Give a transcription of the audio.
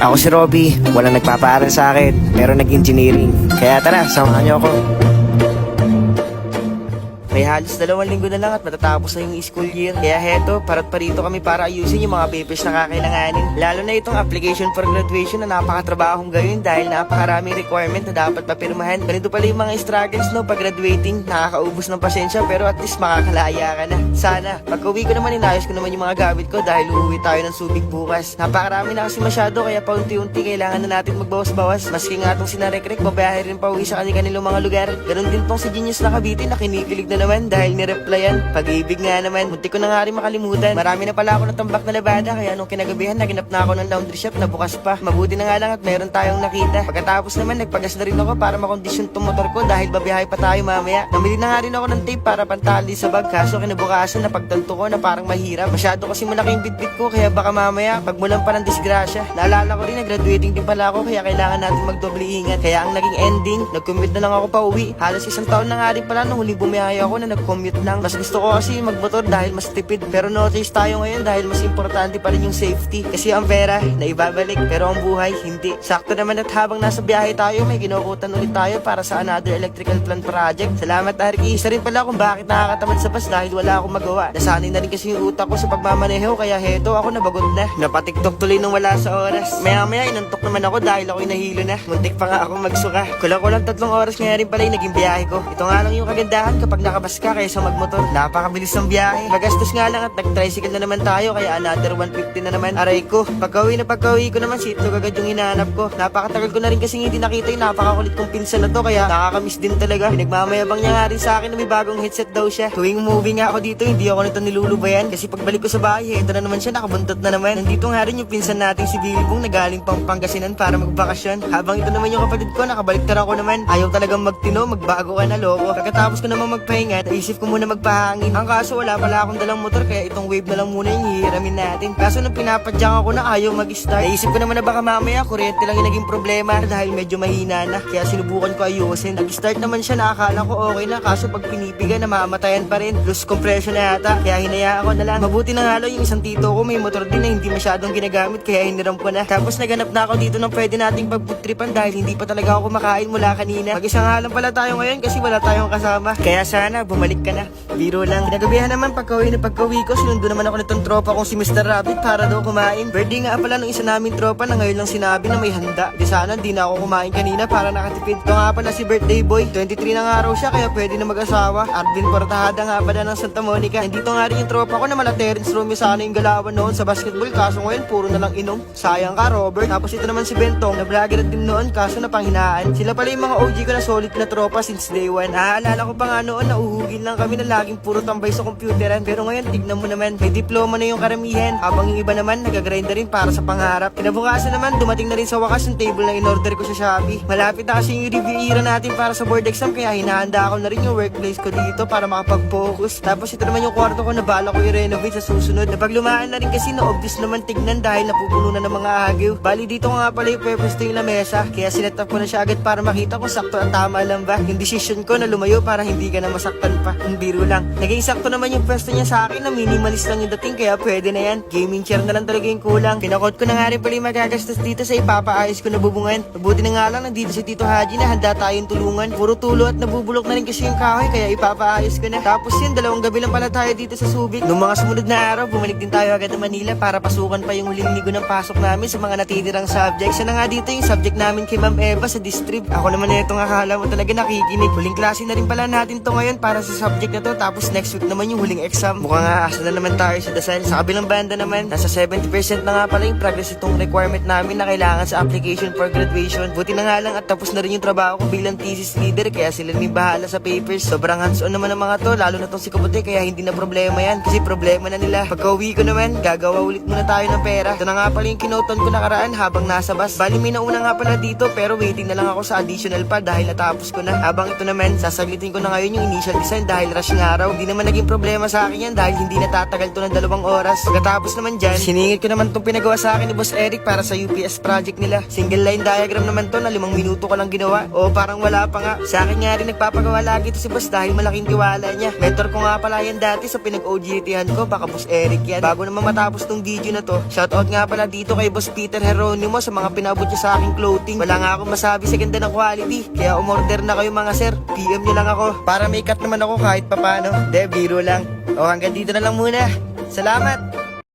Ako si Robby, walang nagpapaaral sa akin, pero nag-engineering. Kaya tara, samahan niyo ako. May halos 2 linggo na lang at matatapos na yung school year. Kaya heto, para't parito kami para ayusin yung mga papers na kakailanganin. Lalo na itong application for graduation na napakatrabahong gawin dahil napakaraming requirement na dapat papirmahan. Ganito pala yung mga struggles no pag graduating. Nakakaubos ng pasensya pero at least makakalaya ka na. Sana, pag-uwi ko naman inayos ko naman yung mga gamit ko dahil uuwi tayo ng Subic bukas. Napakarami na kasi masyado kaya paunti-unti kailangan na natin magbawas-bawas. Maski nga itong sinarekrek, babayahe rin pa uwi sa kanilang mga lugar. Ganon din tong si Genius na Cavite na kinikilig na naman dahil nireplyan. Pag-ibig nga naman, munti ko na nga rin makalimutan. Marami na pala ako natambak na labada kaya nung kinagabihan naginap na ako ng laundry shop na bukas pa. Mabuti na nga lang at meron tayong nakita. Pagkatapos naman nagpagas na rin ako para makondisyon tong motor ko dahil babiyahe pa tayo mamaya. Namili na nga rin ako ng tape para pantali sa bag kaso kinabukasan na pagtanto ko na parang mahirap. Masyado kasi malaki yung bitbit ko kaya baka mamaya pagmulan pa ng disgrasya. Naalala ko rin na graduating din pala ako kaya kailangan natin magdoble ingat. Kaya ang naging ending, nag-commute na lang ako pa uwi. Halos 1 taon na nga rin pala nung huling bumiyahe ako na nag-commute lang. Mas gusto ko kasi magmotor dahil mas tipid. Pero notice tayo ngayon dahil mas importante pa rin yung safety. Kasi ang pera na ibabalik pero ang buhay hindi. Sakto naman at habang nasa biyahe tayo may kinukutan ulit tayo para sa another electrical plant project. Salamat Arki. Isa rin pala kung bakit nakakatamad sa bus dahil wala akong magawa. Nasanay na rin kasi yung utak ko sa pagmamaneho kaya heto ako nabagot na. Napatiktok tuloy nung wala sa oras. Maya inantok naman ako dahil ako'y nahilo na. Muntik pa nga ako magsuka. Kulang 3 oras nga rin pala yung naging biyahe ko. Ito nga lang yung kagandahan kapag nakabas ka kaysa magmotor. Napakabilis ng biyahe. Magastos nga lang at nag-tricycle na naman tayo kaya another 150 na naman. Aray ko. Pagka-uwi ko naman si Itlog agad yung hinahanap ko. Napakatagal ko na rin kasi hindi nakita yung napakakulit kong pinsan na to kaya nakakamiss din talaga. Pinagmamayabang niya nga rin sa akin na may bagong headset daw siya. Tuwing movie nga ako dito hindi ako nito nilulubayan kasi pagbalik ko sa bahay ito na naman siya nakabuntot na naman. Nandito nga rin yung pinsan nating si Bilbong na galing pang Pangasinan para magbakasyon. Habang ito naman yung kapatid ko nakabaliktad ako naman. Ayaw talagang magtino, magbago ka na loko. Pagkatapos ko naman magpahinga, naisip ko muna magpahangin. Ang kaso wala pala akong dalang motor kaya itong wave na lang muna yung hihiramin natin. Kaso nung pinapadyang ako na ayaw mag-start. Naisip ko naman na baka mamaya kuryente lang yung naging problema dahil medyo mahina na. Kaya sinubukan ko ayusin. Nag-start naman siya na akala ko okay na kaso pag pinipiga namamatayan pa rin. Loose compression na yata kaya hinayaan ko na lang. Mabuti na nga lang yung isang tito ko may motor din na hindi masyadong ginagamit kaya hiniram ko na. Tapos naganap na ako dito ng pwede nating pagputripan dahil hindi pa talaga ako kumakain mula kanina. Mag-isa nga lang pala tayo ngayon kasi wala tayong kasama. Kaya sana bumalik ka na. Biro lang. Kinagabihan naman pagka-uwi ko sinundo naman ako nitong tropa kong si Mr. Rabbit para daw kumain. Birthday nga pala ng isa naming tropa na ngayon lang sinabi na may handa. Di sana di na ako kumain kanina para nakatipid. Ito nga pala si birthday boy. 23 na nga raw siya kaya pwede na mag-asawa. Arvin Portajada nga pala ng Santa Monica. Nandito nga rin yung tropa ko na mala Terence Romeo sana yung galawan noon sa basketball kaso ngayon puro na lang inom. Sayang ka Robert. Tapos ito naman si Bentong na vlogger din noon kaso napanghinaan. Sila pala yung mga OG ko na solid na tropa since day 1. Naaalala ko pa nga noon na uhugin lang kami na laging puro tambay sa computeran. Pero ngayon tignan mo naman may diploma na yung karamihan. Habang yung iba naman nagagrind na rin para sa pangarap. Kinabukasan naman dumating na rin sa wakas yung table na in-order ko sa Shopee. Malapit na kasi yung review era natin para sa board exam kaya hinahanda ko na rin yung workplace ko dito para makapag-focus. Tapos ito naman yung kwarto ko na bala ko i-renovate sa susunod. Napaglumaan na rin kasi na obvious naman tignan dahil napupuno na ng mga agaw. Bali dito nga pala yung purpose yung lamesa kaya sinet up ko na siya agad para makita kung sakto at tama lang ba. Yung decision ko na lumayo para hindi ka na masaktan pa. Yung biro lang. Naging sakto naman yung pwesto niya sa akin na minimalist lang yung dating kaya pwede na yan. Gaming chair na lang talaga yung kulang. Pinakot ko na nga rin pala yung magagastos dito sa ipapaayos ko na bubungan. Mabuti na nga lang nandito si Tito Haji na handa tayong tulungan. Puro tulo at nabubulok na rin kasi yung kahoy kaya ipapaayos ko na. Tapos yun, 2 gabi lang pala tayo dito sa Subic. Noong mga sumunod na araw, bumalik din tayo agad ng Manila para pasukan pa yung huling linggo ng pasok namin sa mga natitirang subjects. Sana nga dito yung subject namin kay Ma'am Eva sa distrib. Ako naman na itong akala mo talaga nakikinig. Huling klase na rin pala natin to ngayon para sa subject na to. Tapos next week naman yung huling exam. Mukhang aasa na naman tayo sa dasal. Sa kabilang banda naman, nasa 70% na nga pala yung progress itong requirement namin na kailangan sa application for graduation. Buti na nga lang at tapos na rin yung trabaho ko bilang thesis leader kaya sila may bahala sa papers. Sobrang hands-on naman ng mga to, lalo na tong si Kabute kaya hindi na problema yan kasi problema na nila. Pagka-uwi ko naman, gagawa ulit muna tayo ng pera. Ito na nga pala yung kinoton ko nakaraan habang nasa bus. Bali may nauna nga pala dito pero waiting na lang ako sa additional pa dahil natapos ko na. Habang ito naman, sasaglitin ko na ngayon yung initial ang design dahil rush ng araw. Di naman naging problema sa akin yan dahil hindi natatagal to ng 2 oras. Pagkatapos naman dyan, siningit ko naman tong pinagawa sa akin ni Boss Eric para sa UPS project nila. Single line diagram naman to na 5 minuto ko lang ginawa. O parang wala pa nga. Sa akin nga rin nagpapagawa lagi to si Boss dahil malaking tiwala niya. Mentor ko nga pala yan dati sa pinag-OJT-han ko, baka Boss Eric yan. Bago naman matapos tong video na to, shoutout nga pala dito kay Boss Peter Heronimo sa mga pinabot niya sa aking clothing. Wala nga akong masabi sa ganda ng quality, kaya umorder na kayo mga sir. PM nyo lang ako para may cut naman ako kahit papano. De, biro lang. O hanggang dito na lang muna. Salamat!